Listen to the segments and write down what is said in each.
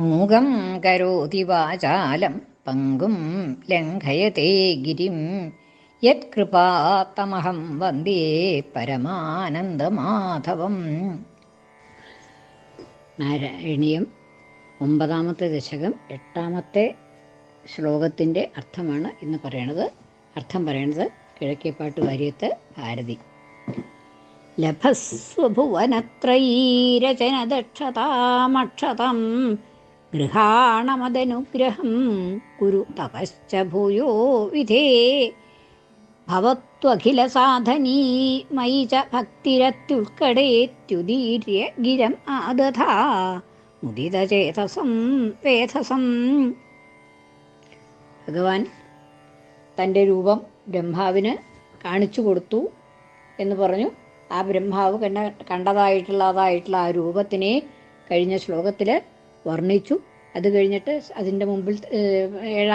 മൂകം കരോതി വാചാലം പങ്കും ലംഘയത്തെ ഗിരിം യത്കൃപാത്തമഹം വന്ദേ പരമാനന്ദമാധവം. നാരായണീയം 9-ാമത്തെ ദശകം 8-ാമത്തെ ശ്ലോകത്തിൻ്റെ അർത്ഥമാണ് ഇന്ന് പറയണത്. അർത്ഥം പറയണത് കിഴക്കേപ്പാട്ട് വാര്യത്ത് ഭാരതി. ലഭസ്വഭുവനത്രയീരചനദക്ഷതാമക്ഷതം ഗൃഹാണമദനുഗ്രഹം കുരു തപശ്ച ഭൂയോ വിധേ ഭവത്വഖിലസാധനീ മയി ച ഭക്തിരത്യുൽക്കടേത്യുദീര്യ ഗിരം ആദധാ മുദിതചേതസം വേധസം. ഭഗവാൻ തൻ്റെ രൂപം ബ്രഹ്മാവിന് കാണിച്ചു കൊടുത്തു എന്ന് പറഞ്ഞു. ആ ബ്രഹ്മാവ് കണ്ടതായിട്ടുള്ള ആ രൂപത്തിനെ കഴിഞ്ഞ ശ്ലോകത്തിൽ വർണ്ണിച്ചു. അത് കഴിഞ്ഞിട്ട് അതിൻ്റെ മുമ്പിൽ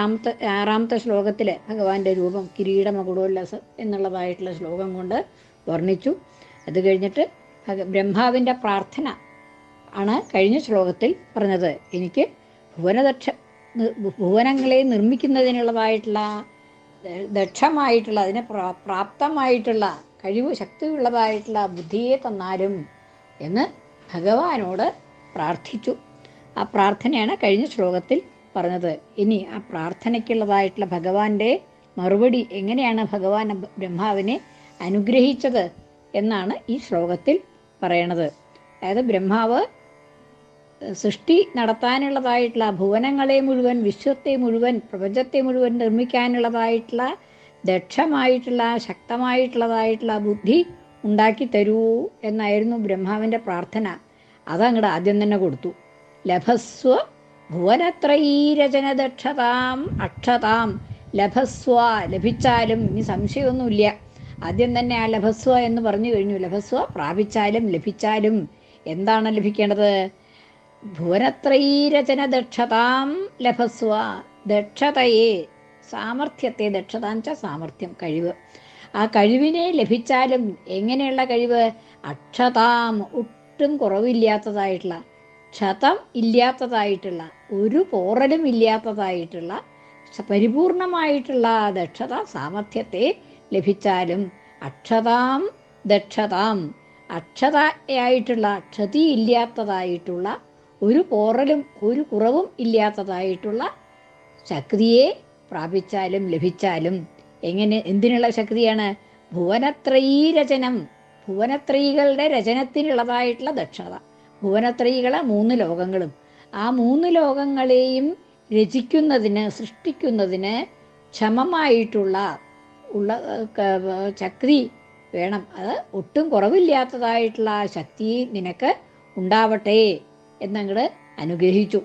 6-ാമത്തെ ശ്ലോകത്തിൽ ഭഗവാന്റെ രൂപം കിരീടമകുടോല്ലസം എന്നുള്ളതായിട്ടുള്ള ശ്ലോകം കൊണ്ട് വർണ്ണിച്ചു. അത് കഴിഞ്ഞിട്ട് ബ്രഹ്മാവിൻ്റെ പ്രാർത്ഥന ആണ് കഴിഞ്ഞ ശ്ലോകത്തിൽ പറഞ്ഞത്. എനിക്ക് ഭുവനങ്ങളെ നിർമ്മിക്കുന്നതിനുള്ളതായിട്ടുള്ള ദക്ഷമായിട്ടുള്ള അതിനെ പ്രാപ്തമായിട്ടുള്ള കഴിവ് ശക്തിയുള്ളതായിട്ടുള്ള ബുദ്ധിയെ തന്നാലും എന്ന് ഭഗവാനോട് പ്രാർത്ഥിച്ചു. ആ പ്രാർത്ഥനയാണ് കഴിഞ്ഞ ശ്ലോകത്തിൽ പറഞ്ഞത്. ഇനി ആ പ്രാർത്ഥനയ്ക്കുള്ളതായിട്ടുള്ള ഭഗവാന്റെ മറുപടി എങ്ങനെയാണ് ഭഗവാൻ ബ്രഹ്മാവിനെ അനുഗ്രഹിച്ചത് എന്നാണ് ഈ ശ്ലോകത്തിൽ പറയണത്. അതായത് ബ്രഹ്മാവ് സൃഷ്ടി നടത്താനുള്ളതായിട്ടുള്ള ഭുവനങ്ങളെ മുഴുവൻ, വിശ്വത്തെ മുഴുവൻ, പ്രപഞ്ചത്തെ മുഴുവൻ നിർമ്മിക്കാനുള്ളതായിട്ടുള്ള ദക്ഷമായിട്ടുള്ള ശക്തമായിട്ടുള്ളതായിട്ടുള്ള ബുദ്ധി ഉണ്ടാക്കി തരൂ എന്നായിരുന്നു ബ്രഹ്മാവിൻ്റെ പ്രാർത്ഥന. അതങ്ങോട്ട് ആദ്യം തന്നെ കൊടുത്തു. ലഭസ്വ ഭുവനത്രയീരചന ദക്ഷതാം അക്ഷതാം. ലഭസ്വ, ലഭിച്ചാലും, ഇനി സംശയമൊന്നുമില്ല. ആദ്യം തന്നെ ആ ലഭസ്വ എന്ന് പറഞ്ഞു കഴിഞ്ഞു. ലഭസ്വ പ്രാപിച്ചാലും ലഭിച്ചാലും എന്താണ് ലഭിക്കേണ്ടത്? ഭുവനത്രയീരചന ദക്ഷതാം ലഭസ്വ. ദക്ഷതയെ, സാമർഥ്യത്തെ, ദക്ഷതാഞ്ച സാമർഥ്യം, കഴിവ്. ആ കഴിവിനെ ലഭിച്ചാലും എങ്ങനെയുള്ള കഴിവ്? അക്ഷതാം, ഒട്ടും കുറവില്ലാത്തതായിട്ടുള്ള, ക്ഷതം ഇല്ലാത്തതായിട്ടുള്ള, ഒരു പോറലും ഇല്ലാത്തതായിട്ടുള്ള പരിപൂർണമായിട്ടുള്ള ദക്ഷത, സാമർഥ്യത്തെ ലഭിച്ചാലും അക്ഷതാം ദക്ഷതാം, അക്ഷതയായിട്ടുള്ള, ക്ഷതി ഇല്ലാത്തതായിട്ടുള്ള, ഒരു പോറലും ഒരു കുറവും ഇല്ലാത്തതായിട്ടുള്ള ശക്തിയെ പ്രാപിച്ചാലും ലഭിച്ചാലും. എങ്ങനെ, എന്തിനുള്ള ശക്തിയാണ്? ഭുവനത്രയീരചനം, ഭുവനത്രയികളുടെ രചനത്തിനുള്ളതായിട്ടുള്ള ദക്ഷത. ഭുവനത്രയികളെ 3 ലോകങ്ങളും, ആ 3 ലോകങ്ങളെയും രചിക്കുന്നതിന്, സൃഷ്ടിക്കുന്നതിന് ക്ഷമമായിട്ടുള്ള ശക്തി വേണം. അത് ഒട്ടും കുറവില്ലാത്തതായിട്ടുള്ള ആ ശക്തി നിനക്ക് ഉണ്ടാവട്ടെ എന്നങ്ങോട്ട് അനുഗ്രഹിച്ചു.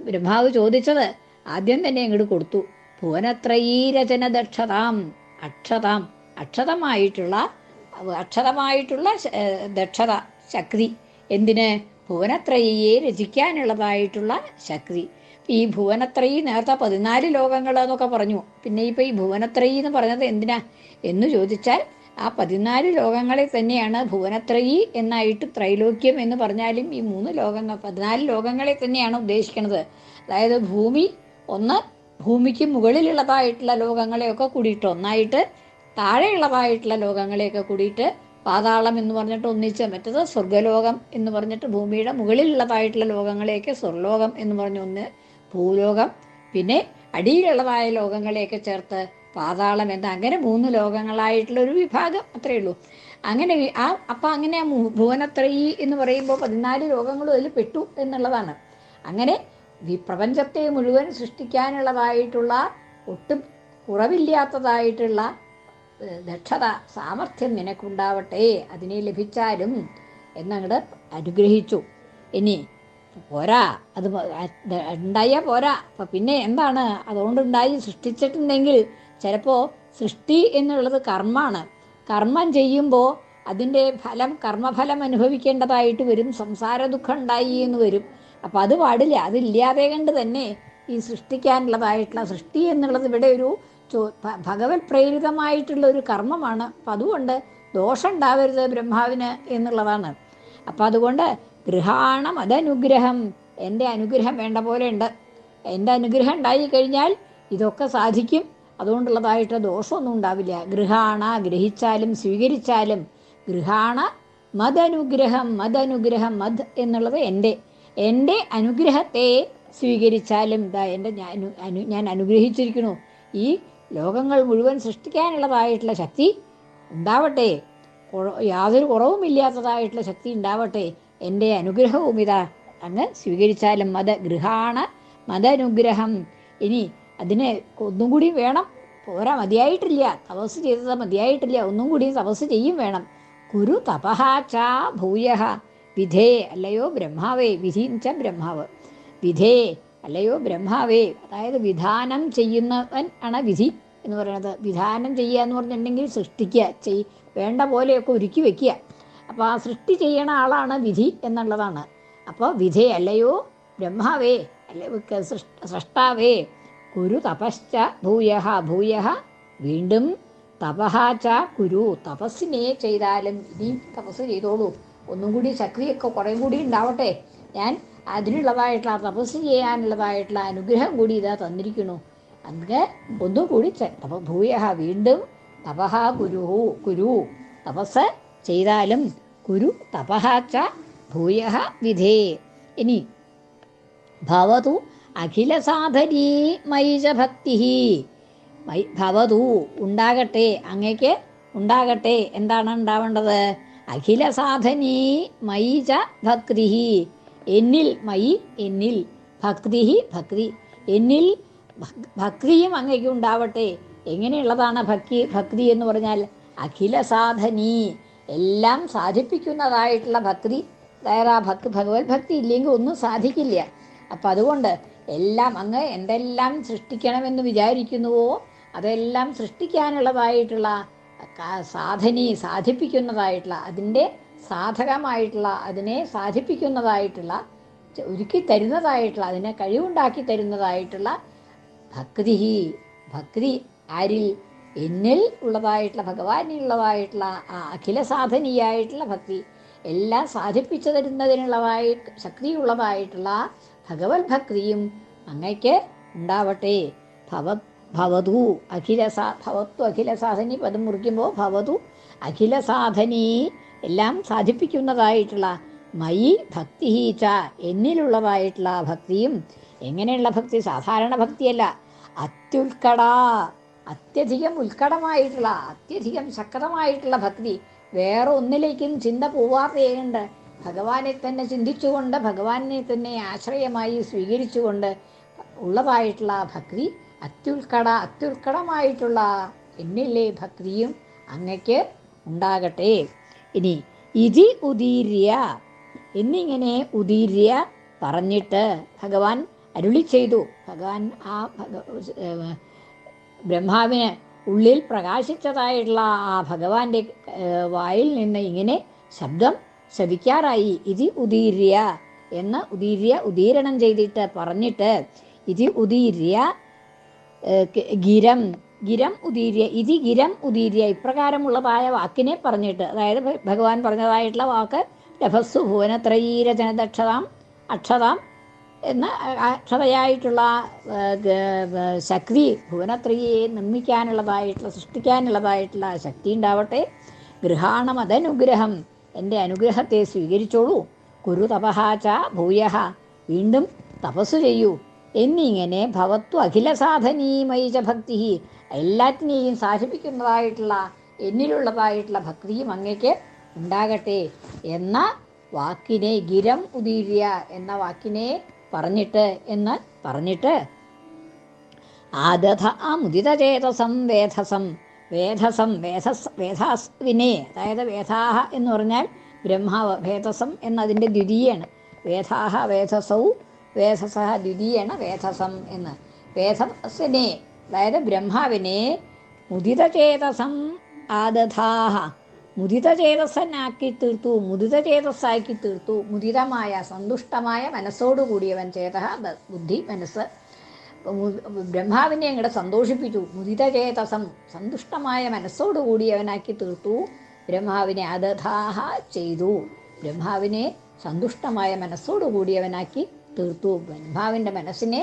ബ്രഹ്മാവ് ചോദിച്ചത് ആദ്യം തന്നെ അങ്ങോട്ട് കൊടുത്തു. ഭുവനത്രയീരചന ദക്ഷതാം അക്ഷതാം, അക്ഷതമായിട്ടുള്ള ദക്ഷത, ശക്തി. എന്തിന്? ഭുവനത്രയിയെ രചിക്കാനുള്ളതായിട്ടുള്ള ശക്തി. ഈ ഭുവനത്രയി നേരത്തെ 14 ലോകങ്ങൾ എന്നൊക്കെ പറഞ്ഞു. പിന്നെ ഇപ്പം ഈ ഭുവനത്രയി എന്ന് പറഞ്ഞത് എന്തിനാ എന്ന് ചോദിച്ചാൽ, ആ 14 ലോകങ്ങളെ തന്നെയാണ് ഭുവനത്രയി എന്നായിട്ട്, ത്രൈലോക്യം എന്ന് പറഞ്ഞാലും ഈ 3 ലോകങ്ങൾ, 14 ലോകങ്ങളെ തന്നെയാണ് ഉദ്ദേശിക്കുന്നത്. അതായത് ഭൂമി ഒന്ന്, ഭൂമിക്ക് മുകളിലുള്ളതായിട്ടുള്ള ലോകങ്ങളെയൊക്കെ കൂടിയിട്ട് ഒന്നായിട്ട്, താഴെയുള്ളതായിട്ടുള്ള ലോകങ്ങളെയൊക്കെ കൂടിയിട്ട് പാതാളം എന്ന് പറഞ്ഞിട്ട് ഒന്നിച്ച്, മറ്റത് സ്വർഗലോകം എന്ന് പറഞ്ഞിട്ട് ഭൂമിയുടെ മുകളിലുള്ളതായിട്ടുള്ള ലോകങ്ങളെയൊക്കെ സ്വർലോകം എന്ന് പറഞ്ഞ് ഒന്ന്, ഭൂലോകം, പിന്നെ അടിയിലുള്ളതായ ലോകങ്ങളെയൊക്കെ ചേർത്ത് പാതാളം എന്ന്, അങ്ങനെ 3 ലോകങ്ങളായിട്ടുള്ള ഒരു വിഭാഗം, അത്രയേ ഉള്ളൂ. അങ്ങനെ അപ്പം അങ്ങനെ ഭുവനത്രയി എന്ന് പറയുമ്പോൾ 14 ലോകങ്ങളും അതിൽ പെട്ടു എന്നുള്ളതാണ്. അങ്ങനെ പ്രപഞ്ചത്തെ മുഴുവൻ സൃഷ്ടിക്കാനുള്ളതായിട്ടുള്ള, ഒട്ടും കുറവില്ലാത്തതായിട്ടുള്ള ദക്ഷത, സാമർഥ്യം നിനക്കുണ്ടാവട്ടെ, അതിനെ ലഭിച്ചാലും എന്നങ്ങോട്ട് അനുഗ്രഹിച്ചു. ഇനി പോരാ, അത് ഉണ്ടായാൽ പോരാ. അപ്പം പിന്നെ എന്താണ്? അതുകൊണ്ടുണ്ടായി സൃഷ്ടിച്ചിട്ടുണ്ടെങ്കിൽ ചിലപ്പോൾ സൃഷ്ടി എന്നുള്ളത് കർമ്മമാണ്. കർമ്മം ചെയ്യുമ്പോൾ അതിൻ്റെ ഫലം, കർമ്മഫലം അനുഭവിക്കേണ്ടതായിട്ട് വരും. സംസാര ദുഃഖം ഉണ്ടായി എന്ന് വരും. അപ്പം അത് പാടില്ല. അതില്ലാതെ കണ്ട് തന്നെ ഈ സൃഷ്ടിക്കാനുള്ളതായിട്ടുള്ള, സൃഷ്ടി എന്നുള്ളത് ഇവിടെ ഒരു ഭഗവത് പ്രേരിതമായിട്ടുള്ള ഒരു കർമ്മമാണ്. അപ്പം അതുകൊണ്ട് ദോഷം ഉണ്ടാവരുത് ബ്രഹ്മാവിന് എന്നുള്ളതാണ്. അപ്പം അതുകൊണ്ട് ഗൃഹാണം അതനുഗ്രഹം, എൻ്റെ അനുഗ്രഹം വേണ്ട പോലെ ഉണ്ട്. എൻ്റെ അനുഗ്രഹം ഉണ്ടായിക്കഴിഞ്ഞാൽ ഇതൊക്കെ സാധിക്കും. അതുകൊണ്ടുള്ളതായിട്ട് ദോഷമൊന്നും ഉണ്ടാവില്ല. ഗൃഹാണ, ഗ്രഹിച്ചാലും സ്വീകരിച്ചാലും. ഗൃഹാണ മദനുഗ്രഹം, മദനുഗ്രഹം, മദ് എന്നുള്ളത് എൻ്റെ അനുഗ്രഹത്തെ സ്വീകരിച്ചാലും ഞാൻ അനുഗ്രഹിച്ചിരിക്കുന്നു. ഈ ലോകങ്ങൾ മുഴുവൻ സൃഷ്ടിക്കാനുള്ളതായിട്ടുള്ള ശക്തി ഉണ്ടാവട്ടെ, യാതൊരു കുറവുമില്ലാത്തതായിട്ടുള്ള ശക്തി ഉണ്ടാവട്ടെ. എൻ്റെ അനുഗ്രഹവും ഇതാ അങ്ങ് സ്വീകരിച്ചാലും. ഗൃഹാണ മദനുഗ്രഹം. ഇനി അതിന് ഒന്നും കൂടി വേണം, പോരാ, മതിയായിട്ടില്ല. തപസ് ചെയ്തത് മതിയായിട്ടില്ല, ഒന്നും കൂടി തപസ് ചെയ്യും വേണം. കുരു തപഹാച ഭൂയഃ വിധേ, അല്ലയോ ബ്രഹ്മാവേ. വിധിച്ച ബ്രഹ്മാവ്. വിധേ, അല്ലയോ ബ്രഹ്മാവേ. അതായത് വിധാനം ചെയ്യുന്നവൻ ആണ് വിധി എന്ന് പറയുന്നത്. വിധാനം ചെയ്യുക എന്ന് പറഞ്ഞിട്ടുണ്ടെങ്കിൽ സൃഷ്ടിക്കുക, വേണ്ട പോലെയൊക്കെ ഒരുക്കി വെക്കുക. അപ്പോൾ ആ സൃഷ്ടി ചെയ്യണ ആളാണ് വിധി എന്നുള്ളതാണ്. അപ്പോൾ വിധേ, അല്ലയോ ബ്രഹ്മാവേ, അല്ലയോ സൃഷ്ടാവേ. കുരു തപശ്ച ഭൂയഃ, ഭൂയഃ വീണ്ടും. തപഹാച കുരു, തപസ്സിനെ ചെയ്താലും. ഇനിയും തപസ് ചെയ്തോളൂ, ഒന്നും കൂടി ശക്തിയൊക്കെ കുറേ കൂടി ഉണ്ടാവട്ടെ. ഞാൻ അതിനുള്ളതായിട്ടുള്ള തപസ് ചെയ്യാനുള്ളതായിട്ടുള്ള അനുഗ്രഹം കൂടി ഇതാ തന്നിരിക്കുന്നു. അങ്ങ് ഒന്നും കൂടി ഭൂയഃ വീണ്ടും. തപഹ കുരു തപസ് ചെയ്താലും. കുരു തപഹാച ഭൂയഃ വിധേ. ഇനി ഭവതു അഖില സാധനീ മൈജ ഭക്തി. ഭവതു ഉണ്ടാകട്ടെ, അങ്ങയ്ക്ക് ഉണ്ടാകട്ടെ. എന്താണ് ഉണ്ടാവേണ്ടത്? അഖില സാധനീ മൈജ ഭക്തി. എന്നിൽ, മയി എന്നിൽ, ഭക്തി ഭക്തി, എന്നിൽ ഭക്തിയും അങ്ങയ്ക്ക് ഉണ്ടാവട്ടെ. എങ്ങനെയുള്ളതാണ് ഭക്തി എന്ന് പറഞ്ഞാൽ? അഖില സാധനീ, എല്ലാം സാധിപ്പിക്കുന്നതായിട്ടുള്ള ഭക്തി. അതായത് ആ ഭഗവത് ഭക്തി ഇല്ലെങ്കിൽ ഒന്നും സാധിക്കില്ല. അപ്പം അതുകൊണ്ട് എല്ലാം അങ്ങ് എന്തെല്ലാം സൃഷ്ടിക്കണമെന്ന് വിചാരിക്കുന്നുവോ അതെല്ലാം സൃഷ്ടിക്കാനുള്ളതായിട്ടുള്ള സാധിപ്പിക്കുന്നതായിട്ടുള്ള, അതിൻ്റെ സാധകമായിട്ടുള്ള, അതിനെ സാധിപ്പിക്കുന്നതായിട്ടുള്ള, ഒരുക്കി തരുന്നതായിട്ടുള്ള, അതിനെ കഴിവുണ്ടാക്കി തരുന്നതായിട്ടുള്ള ഭക്തി ആരിൽ? എന്നിൽ ഉള്ളതായിട്ടുള്ള, ഭഗവാനിലുള്ളതായിട്ടുള്ള ആ അഖില സാധനീയായിട്ടുള്ള ഭക്തി, എല്ലാം സാധിപ്പിച്ചു തരുന്നതിനുള്ളതായി ശക്തിയുള്ളതായിട്ടുള്ള ഭഗവത് ഭക്തിയും അങ്ങയ്ക്ക് ഉണ്ടാവട്ടെ. ഭവതു ഭവത്തു അഖില സാധനി പദം മുറിക്കുമ്പോൾ ഭവതു അഖില സാധനി, എല്ലാം സാധിപ്പിക്കുന്നതായിട്ടുള്ള, മയി ഭക്തി ച എന്നിലുള്ളതായിട്ടുള്ള ഭക്തിയും. എങ്ങനെയുള്ള ഭക്തി? സാധാരണ ഭക്തിയല്ല, അത്യധികം ഉത്കടമായിട്ടുള്ള, അത്യധികം ശക്തമായിട്ടുള്ള ഭക്തി. വേറെ ഒന്നിലേക്കും ചിന്ത പോവാതെയുണ്ട്. ഭഗവാനെ തന്നെ ചിന്തിച്ചുകൊണ്ട്, ഭഗവാനെ തന്നെ ആശ്രയമായി സ്വീകരിച്ചുകൊണ്ട് ഉള്ളതായിട്ടുള്ള ഭക്തി. അത്യുത്കടമായിട്ടുള്ള എന്നിലെ ഭക്തിയും അങ്ങയ്ക്ക് ഉണ്ടാകട്ടെ. ഇനി ഇതി ഉദീര്യ എന്നിങ്ങനെ ഉദീര്യ പറഞ്ഞിട്ട് ഭഗവാൻ അരുളി ചെയ്തു. ഭഗവാൻ ആ ബ്രഹ്മാവിന് ഉള്ളിൽ പ്രകാശിച്ചതായിട്ടുള്ള ആ ഭഗവാന്റെ വായിൽ നിന്ന് ഇങ്ങനെ ശബ്ദം ശപിക്കാറായി. ഇതി ഉദീര്യ എന്ന് ഉദീരണം ചെയ്തിട്ട് പറഞ്ഞിട്ട്, ഇതി ഉദീര്യ ഗിരം ഉദീര്യ, ഇതി ഗിരം ഉദീര്യ, ഇപ്രകാരമുള്ളതായ വാക്കിനെ പറഞ്ഞിട്ട്, അതായത് ഭഗവാൻ പറഞ്ഞതായിട്ടുള്ള വാക്ക് രഭസ്സു ഭുവനത്രയീരചനദക്ഷതാം അക്ഷതാം എന്ന അക്ഷതയായിട്ടുള്ള ശക്തി, ഭുവനത്രയെ നിർമ്മിക്കാനുള്ളതായിട്ടുള്ള, സൃഷ്ടിക്കാനുള്ളതായിട്ടുള്ള ശക്തി ഉണ്ടാവട്ടെ. ഗൃഹാണം അതനുഗ്രഹം, എൻ്റെ അനുഗ്രഹത്തെ സ്വീകരിച്ചോളൂ. കുരു തപഹാച ഭൂയഃ വീണ്ടും തപസ്സു ചെയ്യൂ എന്നിങ്ങനെ. ഭവത്വ അഖില സാധനീമൈച ഭക്തി, എല്ലാറ്റിനെയും സാധിപ്പിക്കുന്നതായിട്ടുള്ള എന്നിലുള്ളതായിട്ടുള്ള ഭക്തിയും അങ്ങയ്ക്ക് ഉണ്ടാകട്ടെ എന്ന വാക്കിനെ, ഗിരം ഉദീര്യ എന്ന വാക്കിനെ പറഞ്ഞിട്ട് ആദധ ആ മുദിതചേതസം വേധാസ്വിനെ, അതായത് വേദാഹ എന്ന് പറഞ്ഞാൽ ബ്രഹ്മാവ്, വേദസം എന്നതിൻ്റെ ദ്വിതീയാണ്. വേദാഹ വേദസൗ, വേദസഹ ദ്വിതീയാണ് വേദസം എന്ന്. വേദസിനെ, അതായത് ബ്രഹ്മാവിനെ മുദിതചേതസം ആദധാഹ, മുദിതചേതസ്സനാക്കി തീർത്തു, മുദിതചേതസ്സാക്കി തീർത്തു. മുദിതമായ സന്തുഷ്ടമായ മനസ്സോടുകൂടിയവൻ, ചേതഃ ബുദ്ധി മനസ്സ്, ബ്രഹ്മാവിനെ അങ്ങോട്ട് സന്തോഷിപ്പിച്ചു. മുദിതചേതസം സന്തുഷ്ടമായ മനസ്സോടുകൂടിയവനാക്കി തീർത്തു. ബ്രഹ്മാവിനെ അദധാഹ ചെയ്തു, ബ്രഹ്മാവിനെ സന്തുഷ്ടമായ മനസ്സോടുകൂടിയവനാക്കി തീർത്തു, ബ്രഹ്മാവിൻ്റെ മനസ്സിനെ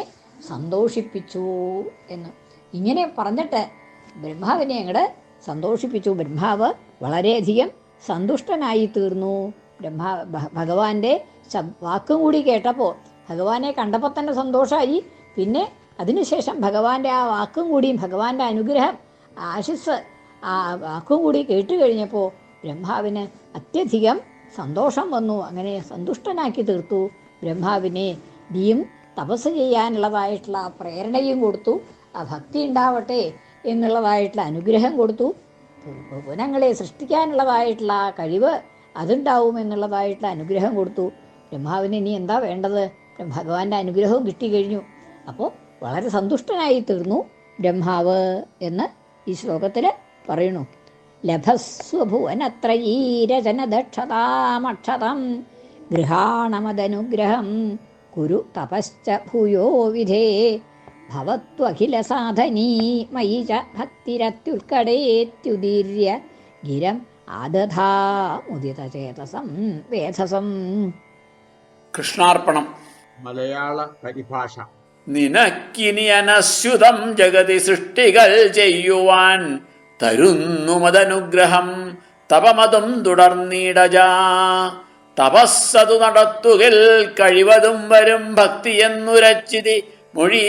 സന്തോഷിപ്പിച്ചു എന്ന്. ഇങ്ങനെ പറഞ്ഞിട്ട് ബ്രഹ്മാവിനെ അങ്ങോട്ട് സന്തോഷിപ്പിച്ചു. ബ്രഹ്മാവ് വളരെയധികം സന്തുഷ്ടനായി തീർന്നു. ഭഗവാന്റെ വാക്കും കൂടി കേട്ടപ്പോൾ, ഭഗവാനെ കണ്ടപ്പോൾ തന്നെ സന്തോഷമായി. പിന്നെ അതിനുശേഷം ഭഗവാന്റെ ആ വാക്കും കൂടിയും ഭഗവാന്റെ അനുഗ്രഹം ആശിസ് ആ വാക്കും കൂടി കേട്ട് കഴിഞ്ഞപ്പോൾ ബ്രഹ്മാവിന് അത്യധികം സന്തോഷം വന്നു. അങ്ങനെ സന്തുഷ്ടനാക്കി തീർത്തു ബ്രഹ്മാവിനെ. നീയും തപസ് ചെയ്യാനുള്ളതായിട്ടുള്ള പ്രേരണയും കൊടുത്തു, ആ ഭക്തി ഉണ്ടാവട്ടെ എന്നുള്ളതായിട്ടുള്ള അനുഗ്രഹം കൊടുത്തു. ഭുവനങ്ങളെ സൃഷ്ടിക്കാനുള്ളതായിട്ടുള്ള കഴിവ് അതുണ്ടാവും എന്നുള്ളതായിട്ടുള്ള അനുഗ്രഹം കൊടുത്തു. ബ്രഹ്മാവിന് ഇനി എന്താ വേണ്ടത്? ഭഗവാന്റെ അനുഗ്രഹവും കിട്ടിക്കഴിഞ്ഞു. അപ്പോൾ വളരെ സന്തുഷ്ടനായി തീർന്നു ബ്രഹ്മാവ് എന്ന് ഈ ശ്ലോകത്തിൽ പറയണു. ലഭസ്വഭുവനത്രയീരചനദക്ഷതാമക്ഷതം ഗൃഹാണമദനുഗ്രഹം കുരു തപശ്ച ഭൂയോ വിധേ ഭവത്വഖില സാധനീ മയി ച ഭക്തിരത്യുൽക്കടേത്യുദീര്യ ഗിരം ആദധാ മുദിതചേതസം വേധസം. കൃഷ്ണാർപ്പണം. മലയാള പരിഭാഷ. നിനക്കിനി അനശ്യുതം ജഗതി സൃഷ്ടികൾ ചെയ്യുവാൻ തരുന്നു മതനുഗ്രഹം തപമതും തുടർന്നിടജാ. തപസ്സതു നടത്തുകിൽ കഴിവതും വരും ഭക്തി എന്നുരച്ചിതി മൊഴി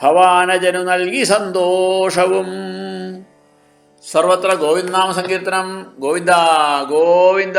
ഭവാനജനു നൽകി സന്തോഷവും. സർവത്ര ഗോവിന്ദനാമ സങ്കീർത്തനം. ഗോവിന്ദ ഗോവിന്ദ.